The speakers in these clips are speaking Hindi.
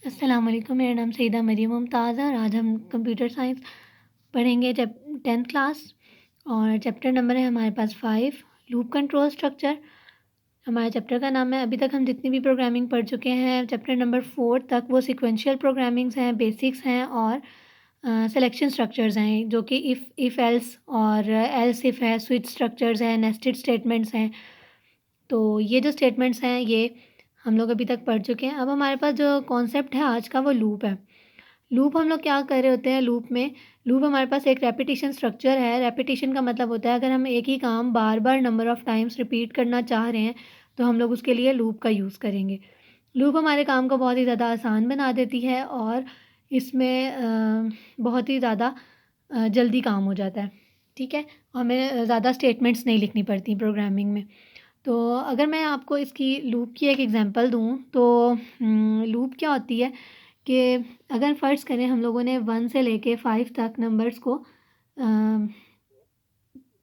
अस्सलाम वालेकुम, मेरा नाम सईदा मरियम मुमताज़ है और आज हम कंप्यूटर साइंस पढ़ेंगे जब 10th क्लास। और चैप्टर नंबर है हमारे पास 5, लूप कंट्रोल स्ट्रक्चर। हमारे चैप्टर का नाम है। अभी तक हम जितनी भी प्रोग्रामिंग पढ़ चुके हैं चैप्टर नंबर 4 तक, वो सिक्वेंशियल प्रोग्रामिंग्स हैं, बेसिक्स हैं और सिलेक्शन स्ट्रक्चर्स हैं, जो कि इफ़ एल्स और एल्स इफ़ है, स्विच स्ट्रक्चर्स हैं, नेस्टेड स्टेटमेंट्स हैं। तो ये जो स्टेटमेंट्स हैं ये हम लोग अभी तक पढ़ चुके हैं। अब हमारे पास जो कॉन्सेप्ट है आज का वो लूप है। लूप हम लोग क्या कर रहे होते हैं लूप हमारे पास एक रेपिटेशन स्ट्रक्चर है। रेपिटेशन का मतलब होता है अगर हम एक ही काम बार बार नंबर ऑफ़ टाइम्स रिपीट करना चाह रहे हैं तो हम लोग उसके लिए लूप का यूज़ करेंगे। लूप हमारे काम को बहुत ही ज़्यादा आसान बना देती है और इसमें बहुत ही ज़्यादा जल्दी काम हो जाता है। ठीक है, हमें ज़्यादा स्टेटमेंट्स नहीं लिखनी पड़ती प्रोग्रामिंग में। तो अगर मैं आपको इसकी लूप की एक एग्जांपल दूँ तो लूप क्या होती है कि अगर फ़र्ज़ करें हम लोगों ने 1 से लेके 5 तक नंबर्स को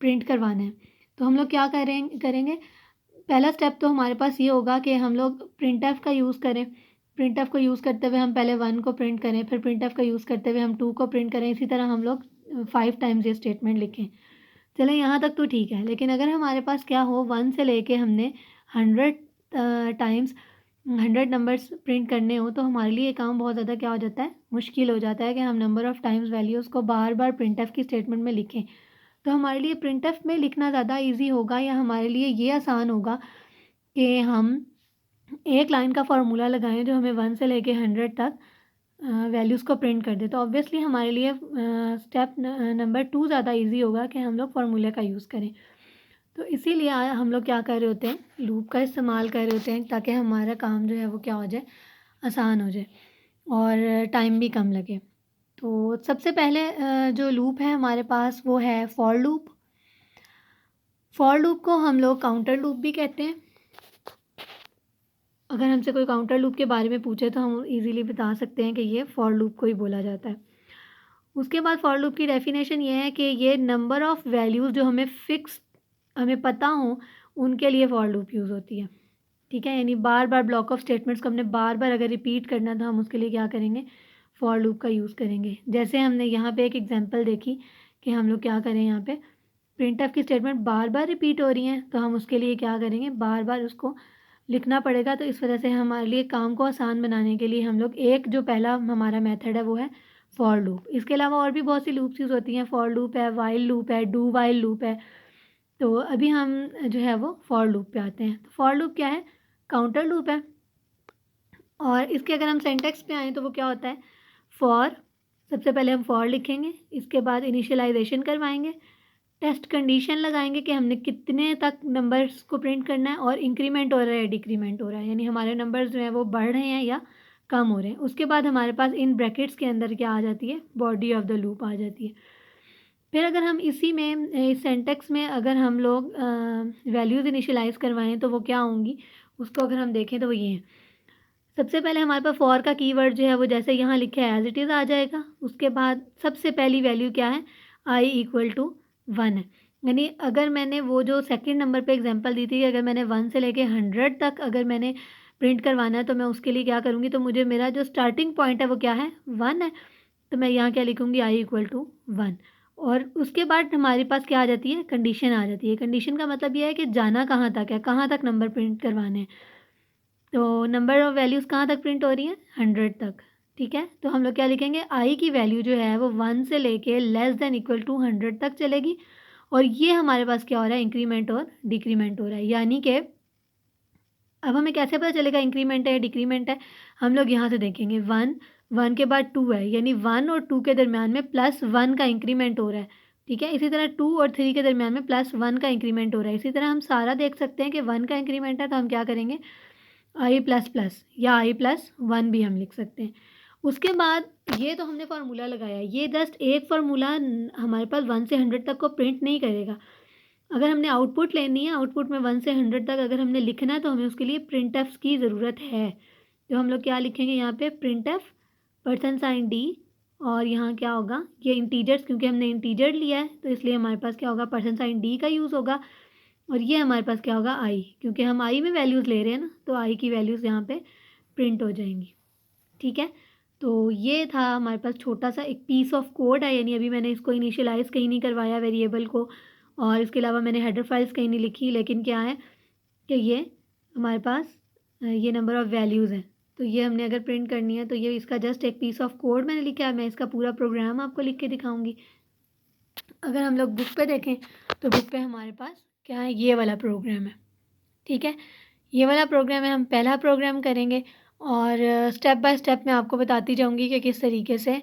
प्रिंट करवाना है, तो हम लोग क्या करेंगे। पहला स्टेप तो हमारे पास ये होगा कि हम लोग प्रिंटफ का यूज़ करें। प्रिंटफ को यूज़ करते हुए हम पहले 1 को प्रिंट करें, फिर प्रिंटफ का यूज़ करते हुए हम 2 को प्रिंट करें। इसी तरह हम लोग 5 टाइम्स ये स्टेटमेंट लिखें। चलें यहाँ तक तो ठीक है, लेकिन अगर हमारे पास क्या हो 1 से लेके हमने 100 टाइम्स 100 नंबर्स प्रिंट करने हो तो हमारे लिए ये काम बहुत ज़्यादा क्या हो जाता है, मुश्किल हो जाता है कि हम नंबर ऑफ़ टाइम्स वैल्यूज़ को बार-बार प्रिंटफ की स्टेटमेंट में लिखें। तो हमारे लिए प्रिंटफ में लिखना ज़्यादा ईज़ी होगा या हमारे लिए ये आसान होगा कि हम एक लाइन का फ़ॉर्मूला लगाएँ जो हमें 1 से लेके 100 तक वैल्यूज़ को प्रिंट कर दे। तो ऑब्वियसली हमारे लिए स्टेप नंबर 2 ज़्यादा ईज़ी होगा कि हम लोग फ़ॉर्मूले का यूज़ करें। तो इसीलिए हम लोग क्या कर रहे होते हैं, लूप का इस्तेमाल कर रहे होते हैं ताकि हमारा काम जो है वो क्या हो जाए, आसान हो जाए और टाइम भी कम लगे। तो सबसे पहले जो लूप है हमारे पास वो है फॉर लूप। फॉर लूप को हम लोग काउंटर लूप भी कहते हैं। अगर हमसे कोई काउंटर लूप के बारे में पूछे तो हम इजीली बता सकते हैं कि ये फॉर लूप को ही बोला जाता है। उसके बाद फॉर लूप की डेफिनेशन ये है कि ये नंबर ऑफ़ वैल्यूज़ जो हमें पता हो उनके लिए फॉर लूप यूज़ होती है। ठीक है, यानी बार-बार ब्लॉक ऑफ स्टेटमेंट्स को हमने बार-बार अगर रिपीट करना है तो हम उसके लिए क्या करेंगे, फॉर लूप का यूज़ करेंगे। जैसे हमने यहाँ पे एक एग्जांपल देखी कि हम लोग क्या करें, यहाँ पे प्रिंटफ की स्टेटमेंट बार-बार रिपीट हो रही हैं तो हम उसके लिए क्या करेंगे, बार-बार उसको लिखना पड़ेगा। तो इस वजह से हमारे लिए काम को आसान बनाने के लिए हम लोग एक जो पहला हमारा मेथड है वो है फॉर लूप। इसके अलावा और भी बहुत सी लूप्स यूज़ होती हैं। फॉर लूप है, व्हाइल लूप है, डू व्हाइल लूप है। तो अभी हम जो है वो फॉर लूप पे आते हैं। तो फॉर लूप क्या है, काउंटर लूप है और इसके अगर हम सिंटैक्स पे आएँ तो वो क्या होता है, फॉर, सबसे पहले हम फॉर लिखेंगे, इसके बाद इनिशियलाइज़ेशन करवाएँगे, टेस्ट कंडीशन लगाएँगे कि हमने कितने तक नंबर्स को प्रिंट करना है और इंक्रीमेंट हो रहा है या डिक्रीमेंट हो रहा है, यानी हमारे नंबर्स जो हैं वो बढ़ रहे हैं या कम हो रहे हैं। उसके बाद हमारे पास इन ब्रैकेट्स के अंदर क्या आ जाती है, बॉडी ऑफ़ द लूप आ जाती है। फिर अगर हम इसी में इस सिंटैक्स में अगर हम लोग वैल्यूज़ इनिशियलाइज़ करवाएँ तो वो क्या होंगी, उसको अगर हम देखें तो वो ये हैं। सबसे पहले हमारे पास फॉर का कीवर्ड जो है वो जैसे यहाँ लिखा है एज़ इट इज़ आ जाएगा। उसके बाद सबसे पहली वैल्यू क्या है, i इक्वल टू 1 है। यानी अगर मैंने वो जो सेकंड नंबर पे एग्जांपल दी थी कि अगर मैंने 1 से लेके 100 तक अगर मैंने प्रिंट करवाना है तो मैं उसके लिए क्या करूँगी, तो मुझे मेरा जो स्टार्टिंग पॉइंट है वो क्या है, 1 है। तो मैं यहाँ क्या लिखूँगी, i इक्वल टू 1। और उसके बाद हमारे पास क्या आ जाती है, कंडीशन आ जाती है। कंडीशन का मतलब ये है कि जाना कहाँ तक है, कहाँ तक नंबर प्रिंट करवाने हैं। तो नंबर ऑफ़ वैल्यूज़ कहाँ तक प्रिंट हो रही हैं, 100 तक। ठीक है, तो हम लोग क्या लिखेंगे, i की वैल्यू जो है वो 1 से लेके लेस देन इक्वल टू 100 तक चलेगी और ये हमारे पास क्या हो रहा है, इंक्रीमेंट और डिक्रीमेंट हो रहा है। यानी कि अब हमें कैसे पता चलेगा इंक्रीमेंट है या डिक्रीमेंट है, हम लोग यहाँ से देखेंगे 1, 1 के बाद 2 है, यानी 1 और 2 के दरमियान में +1 का इंक्रीमेंट हो रहा है। ठीक है, इसी तरह 2 और 3 के दरमियान में +1 का इंक्रीमेंट हो रहा है। इसी तरह हम सारा देख सकते हैं कि 1 का इंक्रीमेंट है तो हम क्या करेंगे, i प्लस प्लस या i प्लस 1 भी हम लिख सकते हैं। उसके बाद ये तो हमने फार्मूला लगाया, ये जस्ट एक फार्मूला हमारे पास 1 से 100 तक को प्रिंट नहीं करेगा। अगर हमने आउटपुट लेनी है, आउटपुट में 1 से 100 तक अगर हमने लिखना है तो हमें उसके लिए प्रिंटफ की ज़रूरत है। तो हम लोग क्या लिखेंगे यहाँ पे, प्रिंटफ %d और यहाँ क्या होगा, ये इंटीजर्स, क्योंकि हमने इंटीजर लिया है तो इसलिए हमारे पास क्या होगा, %d का यूज़ होगा और ये हमारे पास क्या होगा, i, क्योंकि हम i में वैल्यूज़ ले रहे हैं ना तो i की वैल्यूज़ यहाँ पे प्रिंट हो जाएंगी। ठीक है। तो ये था हमारे पास छोटा सा एक पीस ऑफ कोड है, यानी अभी मैंने इसको इनिशियलाइज़ कहीं नहीं करवाया वेरिएबल को, और इसके अलावा मैंने हेडर फाइल्स कहीं नहीं लिखी, लेकिन क्या है कि ये हमारे पास ये नंबर ऑफ़ वैल्यूज़ हैं। तो ये हमने अगर प्रिंट करनी है तो ये इसका जस्ट एक पीस ऑफ कोड मैंने लिखा है। मैं इसका पूरा प्रोग्राम आपको लिख के दिखाऊंगी। अगर हम लोग बुक पे देखें तो बुक पे हमारे पास क्या है, ये वाला प्रोग्राम है। ठीक है, ये वाला प्रोग्राम है। हम पहला प्रोग्राम करेंगे और स्टेप बाय स्टेप मैं आपको बताती जाऊंगी कि किस तरीके से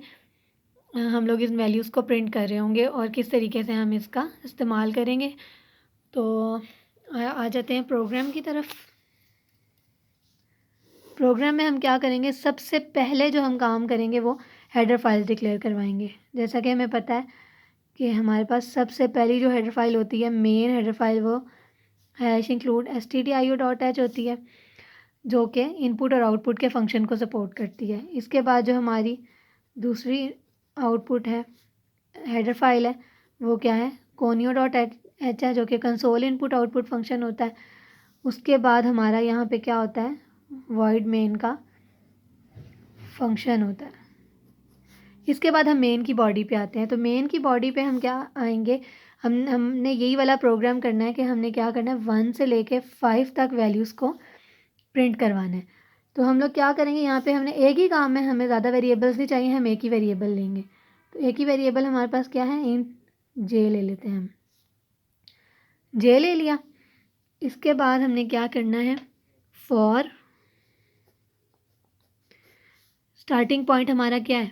हम लोग इन वैल्यूज़ को प्रिंट कर रहे होंगे और किस तरीके से हम इसका इस्तेमाल करेंगे। तो आ जाते हैं प्रोग्राम की तरफ। प्रोग्राम में हम क्या करेंगे, सबसे पहले जो हम काम करेंगे वो हेडर फाइल डिक्लेयर करवाएंगे। जैसा कि हमें पता है कि हमारे पास सबसे पहली जो हेडर फाइल होती है, मेन हेडर फाइल, वो हैश इंक्लूड stdio.h होती है, जो कि इनपुट और आउटपुट के फंक्शन को सपोर्ट करती है। इसके बाद जो हमारी दूसरी आउटपुट है हेडर फाइल है, वो क्या है, conio.h है, जो कि कंसोल इनपुट आउटपुट फंक्शन होता है। उसके बाद हमारा यहाँ पे क्या होता है, वॉइड मेन का फंक्शन होता है। इसके बाद हम मेन की बॉडी पे आते हैं। तो मेन की बॉडी पे हम क्या आएंगे, हमने यही वाला प्रोग्राम करना है कि हमने क्या करना है, 1 से लेके 5 तक वैल्यूज़ को प्रिंट करवाना है। तो हम लोग क्या करेंगे, यहाँ पे हमने एक ही काम है, हमें ज़्यादा वेरिएबल्स नहीं चाहिए, हम एक ही वेरिएबल लेंगे। तो एक ही वेरिएबल हमारे पास क्या है, इंट जे ले लेते हैं हम। जे ले लिया। इसके बाद हमने क्या करना है, फॉर स्टार्टिंग पॉइंट हमारा क्या है,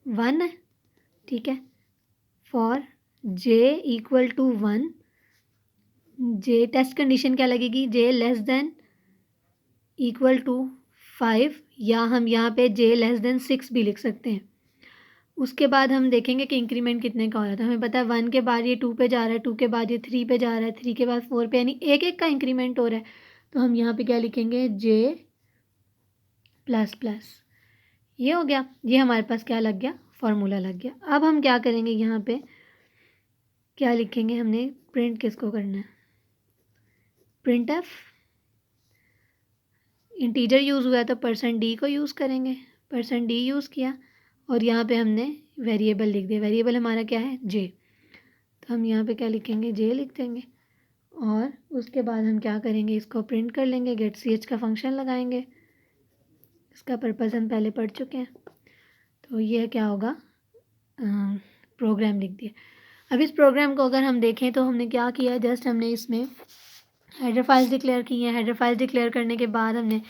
1 है। ठीक है, for j equal to 1, j test condition क्या लगेगी, j less than equal to 5, या हम यहाँ पे जे लेस देन 6 भी लिख सकते हैं। उसके बाद हम देखेंगे कि इंक्रीमेंट कितने का हो रहा था। हमें पता है 1 के बाद ये 2 पे जा रहा है, 2 के बाद ये 3 पे जा रहा है, 3 के बाद 4 पे, यानी एक एक का इंक्रीमेंट हो रहा है। तो हम यहाँ पे क्या लिखेंगे, जे प्लस प्लस। ये हो गया, ये हमारे पास क्या लग गया, फार्मूला लग गया। अब हम क्या करेंगे, यहाँ पे क्या लिखेंगे, हमने प्रिंट किसको करना है, प्रिंट एफ। इंटीजर यूज़ हुआ है तो %d को यूज़ करेंगे, %d यूज़ किया और यहाँ पे हमने वेरिएबल लिख दिया। वेरिएबल हमारा क्या है, जे। तो हम यहाँ पे क्या लिखेंगे, जे लिख देंगे और उसके बाद हम क्या करेंगे, इसको प्रिंट कर लेंगे, गेट सी एच का फंक्शन लगाएंगे। इसका पर्पज़ हम पहले पढ़ चुके हैं। तो ये क्या होगा, प्रोग्राम लिख दिया। अब इस प्रोग्राम को अगर हम देखें तो हमने क्या किया, जस्ट हमने इसमें हेडर फाइल्स डिक्लेयर की हैं। हेडर फाइल्स डिक्लेयर करने के बाद हमने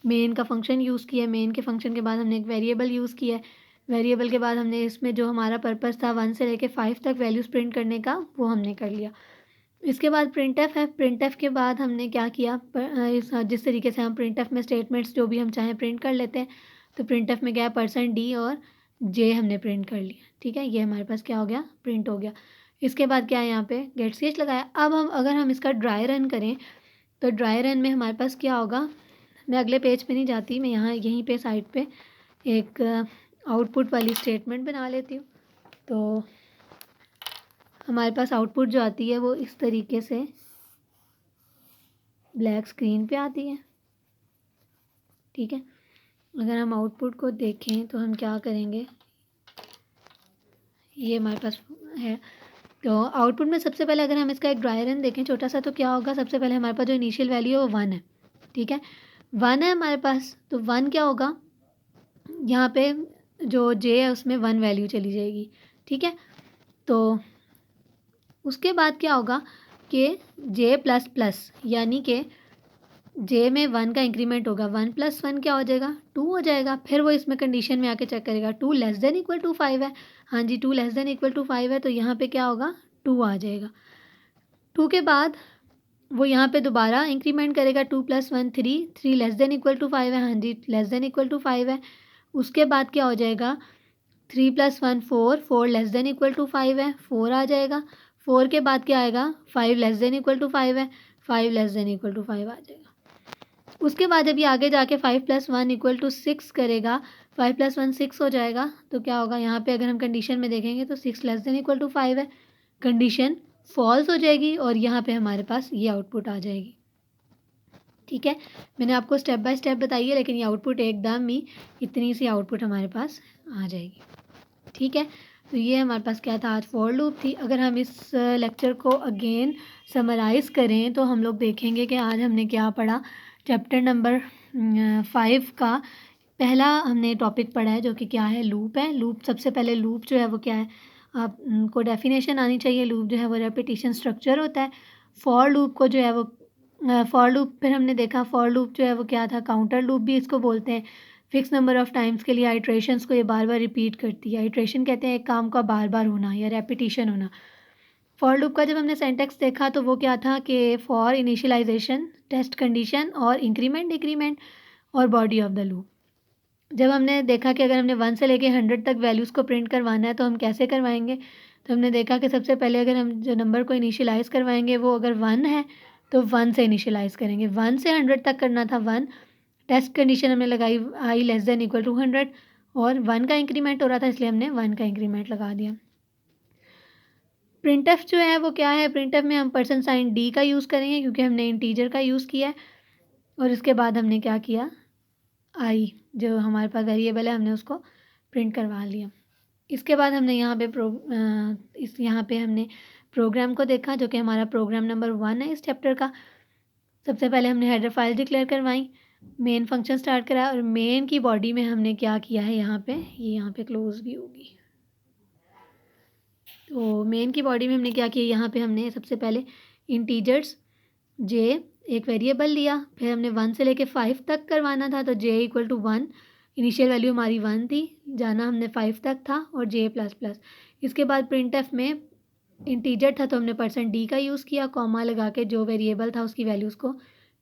मेन का फंक्शन यूज़ किया। मेन के फंक्शन के बाद हमने एक वेरिएबल यूज़ किया। वेरिएबल के बाद हमने इसमें जो हमारा पर्पज़ था 1 से लेके 5 तक वैल्यूज़ प्रिंट करने का, वो हमने कर लिया। इसके बाद प्रिंट एफ है। प्रिंट एफ के बाद हमने क्या किया, जिस तरीके से हम प्रिंट एफ में स्टेटमेंट्स जो भी हम चाहें प्रिंट कर लेते हैं, तो प्रिंट एफ में क्या है, %d और जे हमने प्रिंट कर लिया। ठीक है, ये हमारे पास क्या हो गया, प्रिंट हो गया। इसके बाद क्या है, यहाँ पे गेट सी एच लगाया। अब हम अगर हम इसका ड्राई रन करें तो ड्राई रन में हमारे पास क्या होगा, मैं अगले पेज पे नहीं जाती, मैं यहाँ यहीं पे साइड पे एक आउटपुट वाली स्टेटमेंट बना लेती हूँ। तो हमारे पास आउटपुट जो आती है वो इस तरीके से ब्लैक स्क्रीन पे आती है। ठीक है, अगर हम आउटपुट को देखें तो हम क्या करेंगे, ये हमारे पास है। तो आउटपुट में सबसे पहले अगर हम इसका एक ड्राई रन देखें छोटा सा, तो क्या होगा, सबसे पहले हमारे पास जो इनिशियल वैल्यू है वो 1 है। ठीक है, 1 है हमारे पास। तो 1 क्या होगा, यहाँ पे जो जे है उसमें 1 वैल्यू चली जाएगी। ठीक है, तो उसके बाद क्या होगा कि जे प्लस प्लस, यानी कि जे में 1 का इंक्रीमेंट होगा, 1 + 1 क्या हो जाएगा, 2 हो जाएगा। फिर वो इसमें कंडीशन में आके चेक करेगा, 2 लेस देन इक्वल टू 5 है। हाँ जी, 2 लेस देन इक्वल टू 5 है, तो यहाँ पे क्या होगा, 2 आ जाएगा। 2 के बाद वो यहाँ पे दोबारा इंक्रीमेंट करेगा, 2 + 1 3, 3 लेस देन इक्वल टू 5 है। हाँ जी, लेस देन इक्वल टू 5 है। उसके बाद क्या हो जाएगा, 3 + 1 4, 4 लेस देन इक्वल टू 5 है, 4 आ जाएगा। 4 के बाद क्या आएगा, 5 लेस देन इक्वल टू 5 है, 5 लेस देन इक्वल टू 5 आ जाएगा। उसके बाद जब ये आगे जाके 5 + 1 = 6 करेगा, 5 + 1 6 हो जाएगा। तो क्या होगा, यहाँ पे अगर हम कंडीशन में देखेंगे तो 6 लेस देन इक्वल टू 5 है, कंडीशन फॉल्स हो जाएगी और यहाँ पे हमारे पास ये आउटपुट आ जाएगी। ठीक है, मैंने आपको स्टेप बाय स्टेप बताई है, लेकिन ये आउटपुट एकदम ही इतनी सी आउटपुट हमारे पास आ जाएगी। ठीक है, तो ये हमारे पास क्या था, आज फॉर लूप थी। अगर हम इस लेक्चर को अगेन समराइज़ करें तो हम लोग देखेंगे कि आज हमने क्या पढ़ा। चैप्टर नंबर 5 का पहला हमने टॉपिक पढ़ा है जो कि क्या है, लूप है। लूप, सबसे पहले लूप जो है वो क्या है, आपको डेफिनेशन आनी चाहिए। लूप जो है वो रेपिटेशन स्ट्रक्चर होता है। फॉर लूप को जो है वो फॉर लूप, फिर हमने देखा फॉर लूप जो है वो क्या था, काउंटर लूप भी इसको बोलते हैं। फिक्स नंबर ऑफ़ टाइम्स के लिए आइट्रेशंस को ये बार बार रिपीट करती है। आइट्रेशन कहते हैं एक काम का बार बार होना या रेपिटेशन होना। फॉर लूप का जब हमने सेंटेक्स देखा तो वो क्या था कि फॉर इनिशियलाइजेशन, टेस्ट कंडीशन और इंक्रीमेंट डिक्रीमेंट और बॉडी ऑफ द लूप। जब हमने देखा कि अगर हमने 1 से लेके 100 तक वैल्यूज़ को प्रिंट करवाना है तो हम कैसे करवाएंगे, तो हमने देखा कि सबसे पहले अगर हम जो नंबर को इनिशियलाइज़ करवाएंगे वो अगर 1 है तो 1 से इनिशियलाइज़ करेंगे। 1 से 100 तक करना था 1, टेस्ट कंडीशन हमने लगाई i less than equal to 100 और 1 का इंक्रीमेंट हो रहा था इसलिए हमने 1 का इंक्रीमेंट लगा दिया। प्रिंटफ जो है वो क्या है, प्रिंटफ में हम %d का यूज़ करेंगे क्योंकि हमने इंटीजर का यूज़ किया है। और इसके बाद हमने क्या किया, i जो हमारे पास वेरिएबल है हमने उसको प्रिंट करवा लिया। इसके बाद हमने यहाँ पे हमने प्रोग्राम को देखा जो कि हमारा प्रोग्राम नंबर 1 है इस चैप्टर का। सबसे पहले हमने हेडर फाइल डिक्लेयर करवाई, मेन फंक्शन स्टार्ट करा और मेन की बॉडी में हमने क्या किया है, यहाँ पे ये यहाँ पे क्लोज भी होगी। तो मेन की बॉडी में हमने क्या किया, यहाँ पे हमने सबसे पहले इंटीजर्स j एक वेरिएबल लिया, फिर हमने 1 से लेके 5 तक करवाना था तो j equal to 1, initial value हमारी 1 थी, जाना हमने 5 तक था और j प्लस प्लस। इसके बाद प्रिंटफ में इंटीजर था तो हमने %d का यूज़ किया, कॉमा लगा के जो वेरिएबल था उसकी वैल्यूज़ को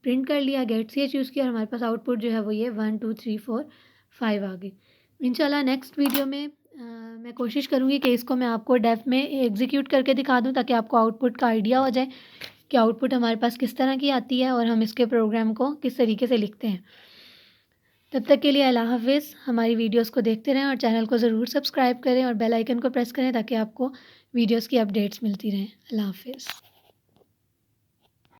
प्रिंट कर लिया, गेट ch यूज़ किया और हमारे पास आउटपुट जो है वो ये 1 2 3 4 5 आ गई। इंशाल्लाह नेक्स्ट वीडियो में मैं कोशिश करूँगी कि इसको मैं आपको डेफ में एग्जीक्यूट करके दिखा दूँ ताकि आपको आउटपुट का आइडिया हो जाए कि आउटपुट हमारे पास किस तरह की आती है और हम इसके प्रोग्राम को किस तरीके से लिखते हैं। तब तक के लिए अल्लाह हाफ़िज़। हमारी वीडियोस को देखते रहें और चैनल को ज़रूर सब्सक्राइब करें और बेल आइकन को प्रेस करें ताकि आपको वीडियोस की अपडेट्स मिलती रहें। अल्लाह हाफ़िज़।